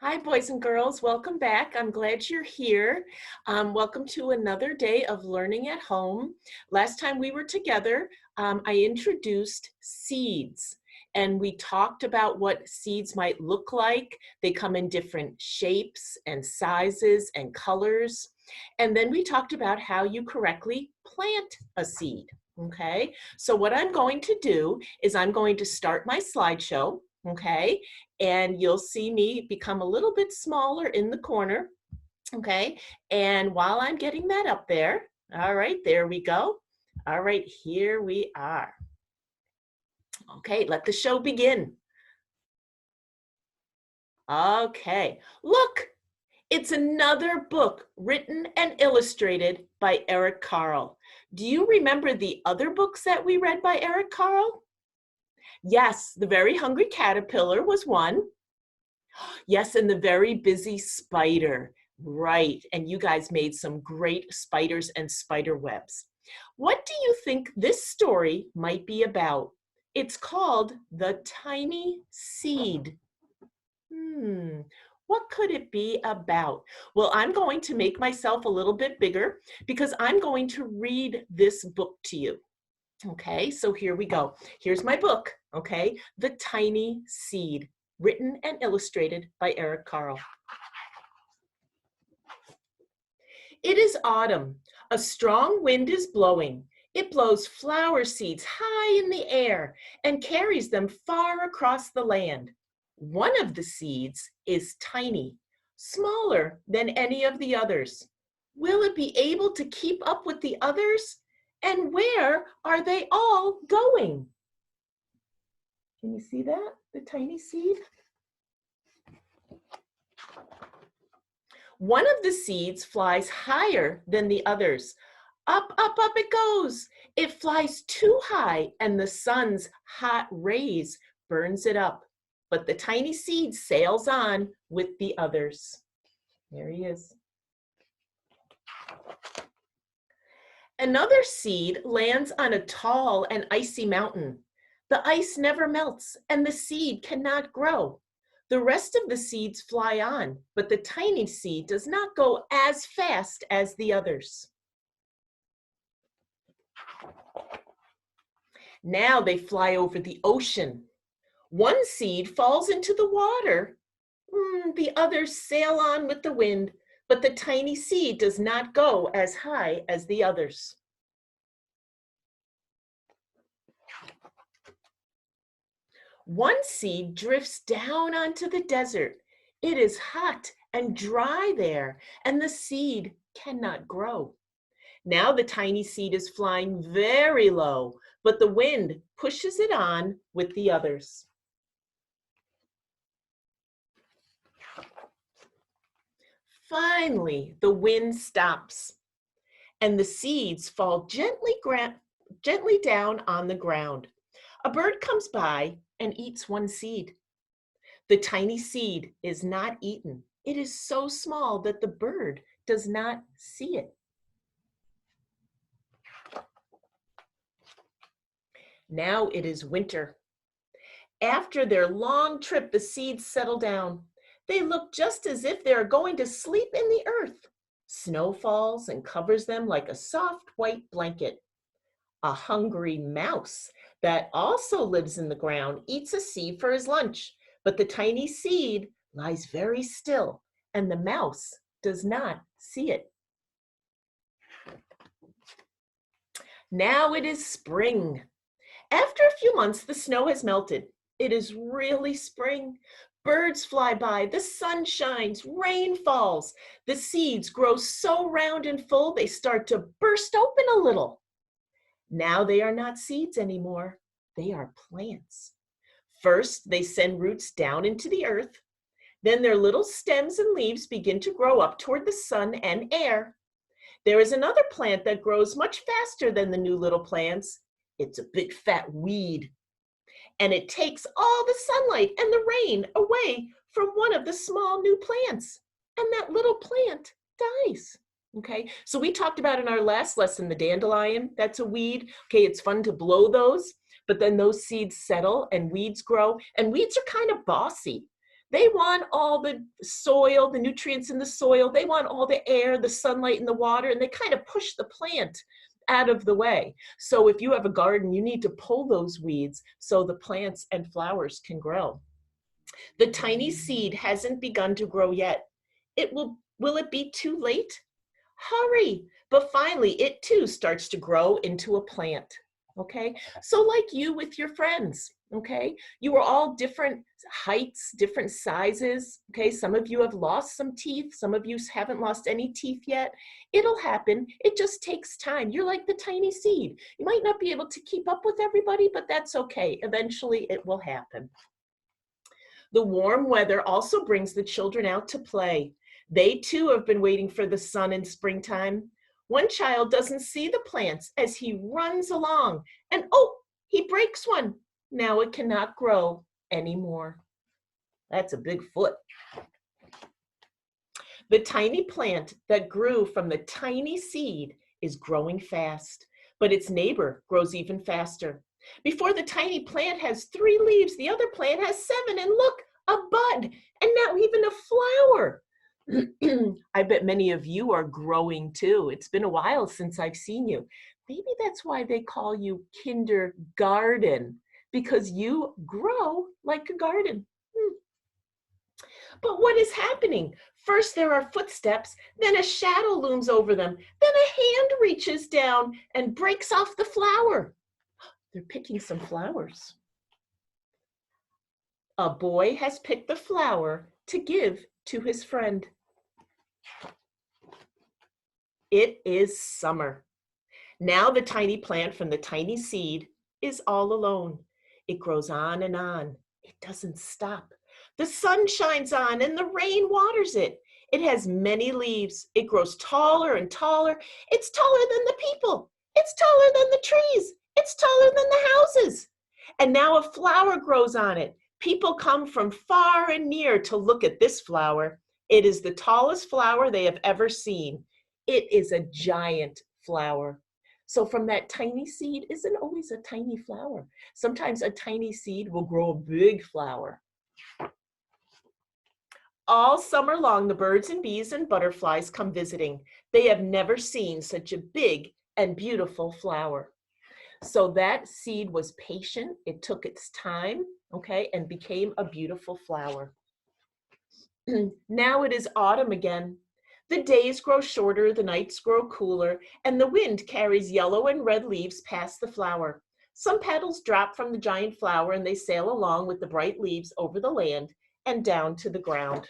Hi, boys and girls. Welcome back. I'm glad you're here. Welcome to another day of learning at home. Last time we were together, I introduced seeds, and we talked about what seeds might look like. They come in different shapes and sizes and colors. And then we talked about how you correctly plant a seed. Okay, so what I'm going to do is I'm going to start my slideshow. Okay, and you'll see me become a little bit smaller in the corner, okay? And while I'm getting that up there, all right, there we go. All right, here we are. Okay, let the show begin. Okay, look, it's another book written and illustrated by Eric Carle. Do you remember the other books that we read by Eric Carle? Yes, The Very Hungry Caterpillar was one. Yes, and The Very Busy Spider. Right, and you guys made some great spiders and spider webs. What do you think this story might be about? It's called The Tiny Seed. What could it be about? Well, I'm going to make myself a little bit bigger because I'm going to read this book to you. Okay, so here we go. Here's my book, okay? The Tiny Seed, written and illustrated by Eric Carle. It is autumn. A strong wind is blowing. It blows flower seeds high in the air and carries them far across the land. One of the seeds is tiny, smaller than any of the others. Will it be able to keep up with the others? And where are they all going? Can you see that, the tiny seed? One of the seeds flies higher than the others. Up, up, up it goes. It flies too high and the sun's hot rays burns it up. But the tiny seed sails on with the others. There he is. Another seed lands on a tall and icy mountain. The ice never melts and the seed cannot grow. The rest of the seeds fly on, but the tiny seed does not go as fast as the others. Now they fly over the ocean. One seed falls into the water. The others sail on with the wind, but the tiny seed does not go as high as the others. One seed drifts down onto the desert. It is hot and dry there, and the seed cannot grow. Now the tiny seed is flying very low, but the wind pushes it on with the others. Finally, the wind stops, and the seeds fall gently down on the ground. A bird comes by and eats one seed. The tiny seed is not eaten. It is so small that the bird does not see it. Now it is winter. After their long trip, the seeds settle down. They look just as if they are going to sleep in the earth. Snow falls and covers them like a soft white blanket. A hungry mouse that also lives in the ground eats a seed for his lunch, but the tiny seed lies very still and the mouse does not see it. Now it is spring. After a few months, the snow has melted. It is really spring. Birds fly by, the sun shines, rain falls. The seeds grow so round and full, they start to burst open a little. Now they are not seeds anymore. They are plants. First, they send roots down into the earth. Then their little stems and leaves begin to grow up toward the sun and air. There is another plant that grows much faster than the new little plants. It's a big fat weed. And it takes all the sunlight and the rain away from one of the small new plants. And that little plant dies. Okay, so we talked about in our last lesson, the dandelion, that's a weed. Okay, it's fun to blow those, but then those seeds settle and weeds grow. And weeds are kind of bossy. They want all the soil, the nutrients in the soil. They want all the air, the sunlight, and the water, and they kind of push the plant out of the way. So if you have a garden, you need to pull those weeds so the plants and flowers can grow. The tiny seed hasn't begun to grow yet. Will it be too late? Hurry! But finally, it too starts to grow into a plant. Okay, so like you with your friends, okay, you are all different heights, different sizes. Okay, some of you have lost some teeth, some of you haven't lost any teeth yet. It'll happen. It just takes time. You're like the tiny seed. You might not be able to keep up with everybody, but that's okay. Eventually, it will happen. The warm weather also brings the children out to play. They too have been waiting for the sun in springtime. One child doesn't see the plants as he runs along, and oh, he breaks one. Now it cannot grow anymore. That's a big foot. The tiny plant that grew from the tiny seed is growing fast, but its neighbor grows even faster. Before the tiny plant has 3 leaves, the other plant has 7, and look, a bud, and now even a flower. I bet many of you are growing too. It's been a while since I've seen you. Maybe that's why they call you kindergarten, because you grow like a garden. But what is happening? First there are footsteps, then a shadow looms over them, then a hand reaches down and breaks off the flower. They're picking some flowers. A boy has picked the flower to give to his friend. It is summer. Now the tiny plant from the tiny seed is all alone. It grows on and on. It doesn't stop. The sun shines on and the rain waters it. It has many leaves. It grows taller and taller. It's taller than the people. It's taller than the trees. It's taller than the houses. And now a flower grows on it. People come from far and near to look at this flower. It is the tallest flower they have ever seen. It is a giant flower. So from that tiny seed isn't always a tiny flower. Sometimes a tiny seed will grow a big flower. All summer long, the birds and bees and butterflies come visiting. They have never seen such a big and beautiful flower. So that seed was patient. It took its time, okay, and became a beautiful flower. Now it is autumn again. The days grow shorter, the nights grow cooler, and the wind carries yellow and red leaves past the flower. Some petals drop from the giant flower and they sail along with the bright leaves over the land and down to the ground.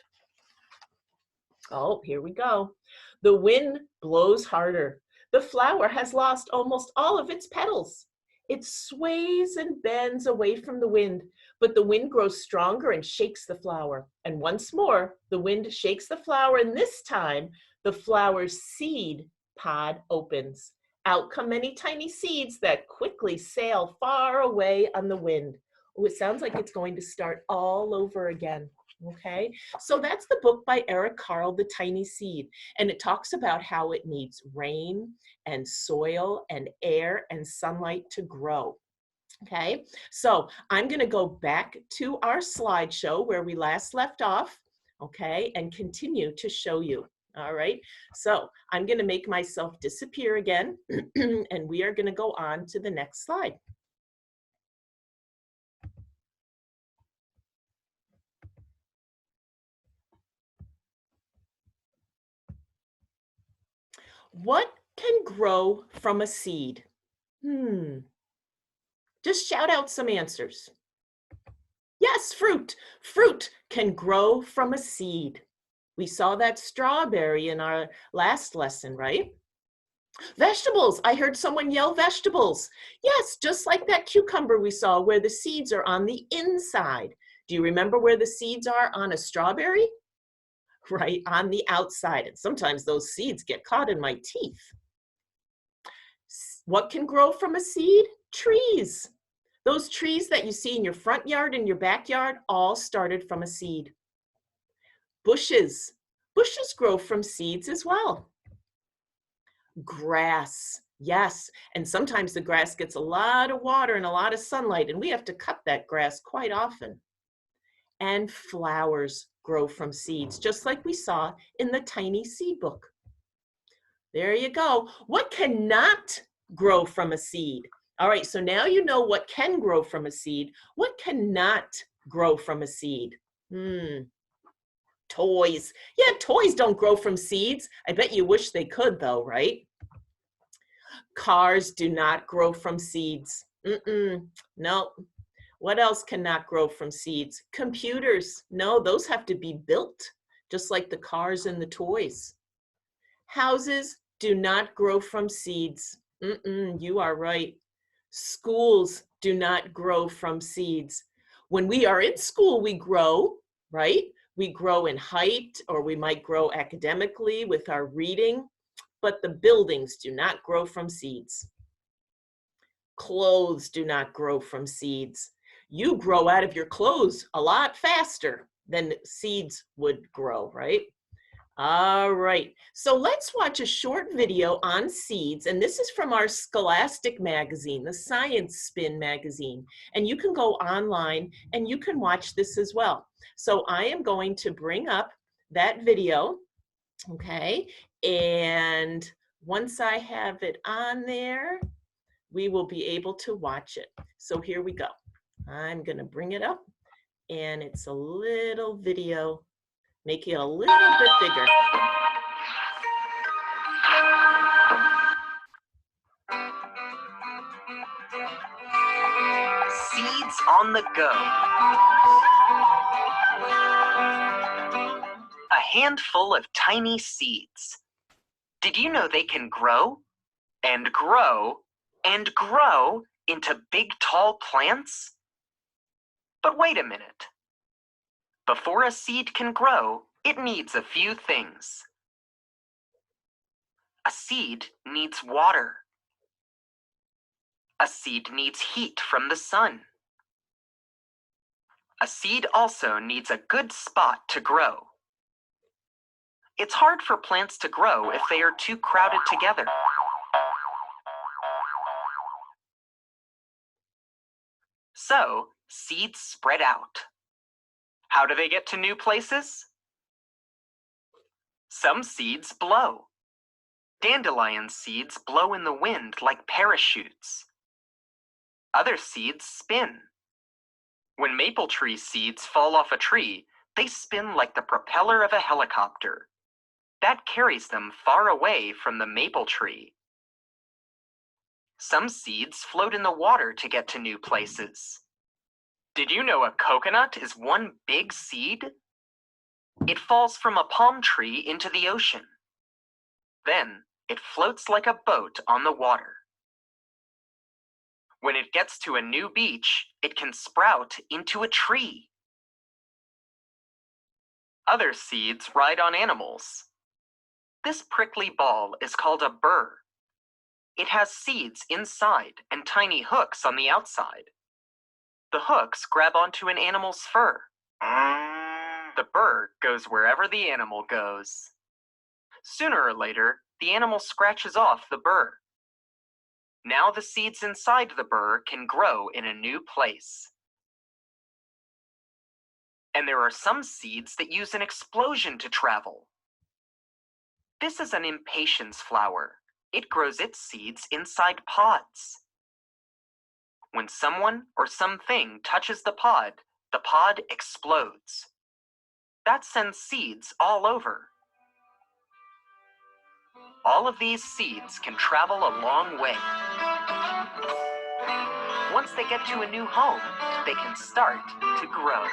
Oh, here we go. The wind blows harder. The flower has lost almost all of its petals. It sways and bends away from the wind, but the wind grows stronger and shakes the flower. And once more, the wind shakes the flower, and this time, the flower's seed pod opens. Out come many tiny seeds that quickly sail far away on the wind. Oh, it sounds like it's going to start all over again. Okay, so that's the book by Eric Carle, The Tiny Seed, and it talks about how it needs rain and soil and air and sunlight to grow. Okay, so I'm going to go back to our slideshow where we last left off, okay, and continue to show you. All right, so I'm going to make myself disappear again, and we are going to go on to the next slide. What can grow from a seed? Just shout out some answers. Yes, fruit. Fruit can grow from a seed. We saw that strawberry in our last lesson, right? Vegetables. I heard someone yell vegetables. Yes, just like that cucumber we saw where the seeds are on the inside. Do you remember where the seeds are on a strawberry? Right on the outside. And sometimes those seeds get caught in my teeth. What can grow from a seed? Trees. Those trees that you see in your front yard and your backyard all started from a seed. Bushes. Bushes grow from seeds as well. Grass. Yes, and sometimes the grass gets a lot of water and a lot of sunlight, and we have to cut that grass quite often. and flowers grow from seeds, just like we saw in the tiny seed book. There you go. What cannot grow from a seed? All right, so now you know what can grow from a seed. What cannot grow from a seed? Toys. Yeah, toys don't grow from seeds. I bet you wish they could though, right? Cars do not grow from seeds. No. What else cannot grow from seeds? Computers. No, those have to be built, just like the cars and the toys. Houses do not grow from seeds. You are right. Schools do not grow from seeds. When we are in school, we grow, right? We grow in height, or we might grow academically with our reading, but the buildings do not grow from seeds. Clothes do not grow from seeds. You grow out of your clothes a lot faster than seeds would grow, right? All right, so let's watch a short video on seeds, and this is from our Scholastic magazine, the Science Spin magazine, and you can go online and you can watch this as well. So I am going to bring up that video, okay, and once I have it on there, we will be able to watch it. So here we go. I'm gonna bring it up, and it's a little video, make it a little bit bigger. Seeds on the go. A handful of tiny seeds. Did you know they can grow and grow and grow into big, tall plants? But wait a minute. Before a seed can grow, it needs a few things. A seed needs water. A seed needs heat from the sun. A seed also needs a good spot to grow. It's hard for plants to grow if they are too crowded together. So, seeds spread out. How do they get to new places? Some seeds blow. Dandelion seeds blow in the wind like parachutes. Other seeds spin. When maple tree seeds fall off a tree, they spin like the propeller of a helicopter. That carries them far away from the maple tree. Some seeds float in the water to get to new places. Did you know a coconut is one big seed? It falls from a palm tree into the ocean. Then it floats like a boat on the water. When it gets to a new beach, it can sprout into a tree. Other seeds ride on animals. This prickly ball is called a burr. It has seeds inside and tiny hooks on the outside. The hooks grab onto an animal's fur. The burr goes wherever the animal goes. Sooner or later, the animal scratches off the burr. Now the seeds inside the burr can grow in a new place. And there are some seeds that use an explosion to travel. This is an impatiens flower. It grows its seeds inside pods. When someone or something touches the pod explodes. That sends seeds all over. All of these seeds can travel a long way. Once they get to a new home, they can start to grow.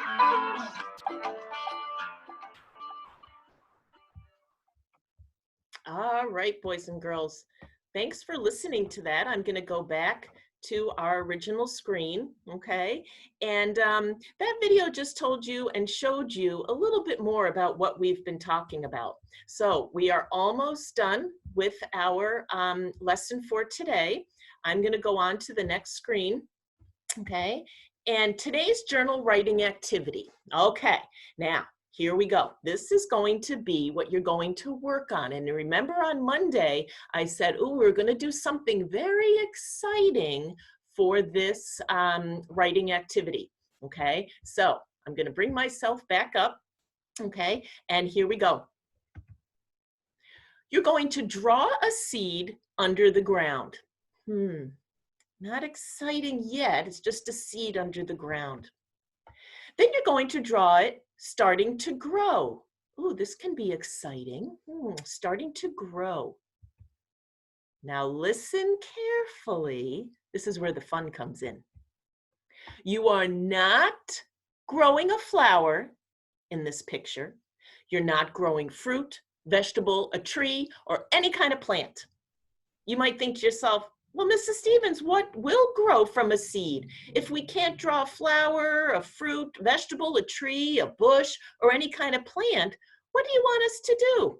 All right, boys and girls, thanks for listening to that. I'm going to go back to our original screen, okay? And that video just told you and showed you a little bit more about what we've been talking about. So we are almost done with our lesson for today. I'm going to go on to the next screen, okay? And today's journal writing activity. Okay, now here we go. This is going to be what you're going to work on. And remember on Monday, I said, oh, we're going to do something very exciting for this writing activity. Okay, so I'm going to bring myself back up. Okay, and here we go. You're going to draw a seed under the ground. Not exciting yet. It's just a seed under the ground. Then you're going to draw it starting to grow. Ooh, this can be exciting. Starting to grow. Now listen carefully. This is where the fun comes in. You are not growing a flower in this picture. You're not growing fruit, vegetable, a tree, or any kind of plant. You might think to yourself, well, Mrs. Stevens, what will grow from a seed? If we can't draw a flower, a fruit, vegetable, a tree, a bush, or any kind of plant, what do you want us to do?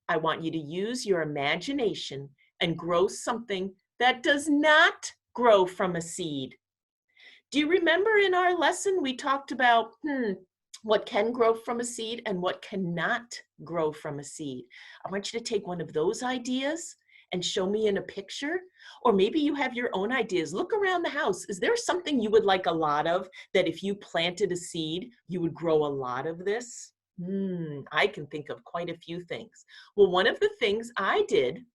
I want you to use your imagination and grow something that does not grow from a seed. Do you remember in our lesson we talked about what can grow from a seed and what cannot grow from a seed? I want you to take one of those ideas and show me in a picture, or maybe you have your own ideas. Look around the house. Is there something you would like a lot of, that if you planted a seed, you would grow a lot of this? I can think of quite a few things. Well, one of the things I did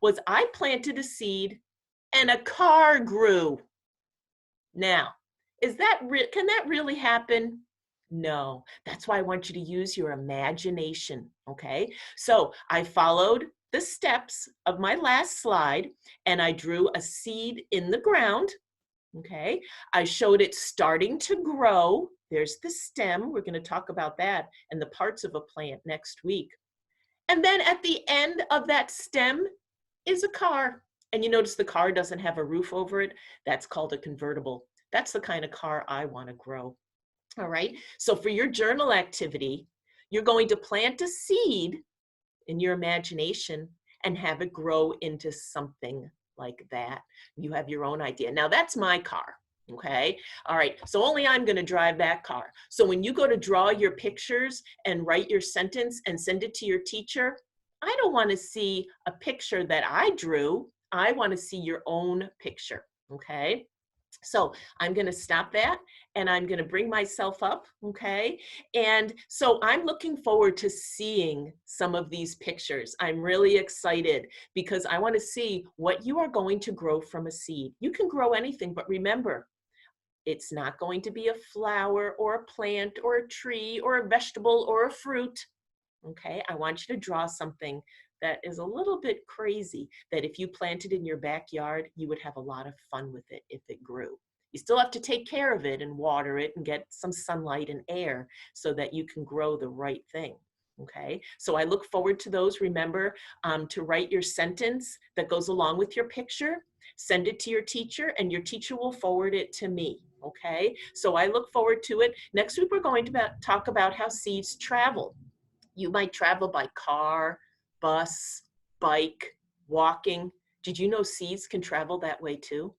was I planted a seed and a car grew. Now, can that really happen? No, that's why I want you to use your imagination, okay? So I followed the steps of my last slide and I drew a seed in the ground, okay? I showed it starting to grow. There's the stem. We're going to talk about that and the parts of a plant next week. And then at the end of that stem is a car. And you notice the car doesn't have a roof over it. That's called a convertible. That's the kind of car I want to grow. All right. So for your journal activity, you're going to plant a seed in your imagination and have it grow into something like that. You have your own idea. Now that's my car. Okay. All right. So only I'm going to drive that car. So when you go to draw your pictures and write your sentence and send it to your teacher, I don't want to see a picture that I drew. I want to see your own picture. Okay. So I'm going to stop that and I'm going to bring myself up, okay? And so I'm looking forward to seeing some of these pictures. I'm really excited because I want to see what you are going to grow from a seed. You can grow anything, but remember, it's not going to be a flower or a plant or a tree or a vegetable or a fruit, okay? I want you to draw something that is a little bit crazy, that if you planted in your backyard, you would have a lot of fun with it if it grew. You still have to take care of it and water it and get some sunlight and air so that you can grow the right thing. Okay, so I look forward to those. Remember to write your sentence that goes along with your picture, send it to your teacher, and your teacher will forward it to me. Okay, so I look forward to it. Next week, we're going to talk about how seeds travel. You might travel by car, bus, bike, walking. Did you know seeds can travel that way too?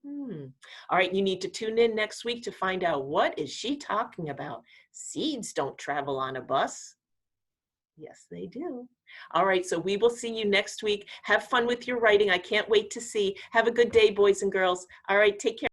All right, you need to tune in next week to find out what is she talking about. Seeds don't travel on a bus. Yes, they do. All right, so we will see you next week. Have fun with your writing. I can't wait to see. Have a good day, boys and girls. All right, take care.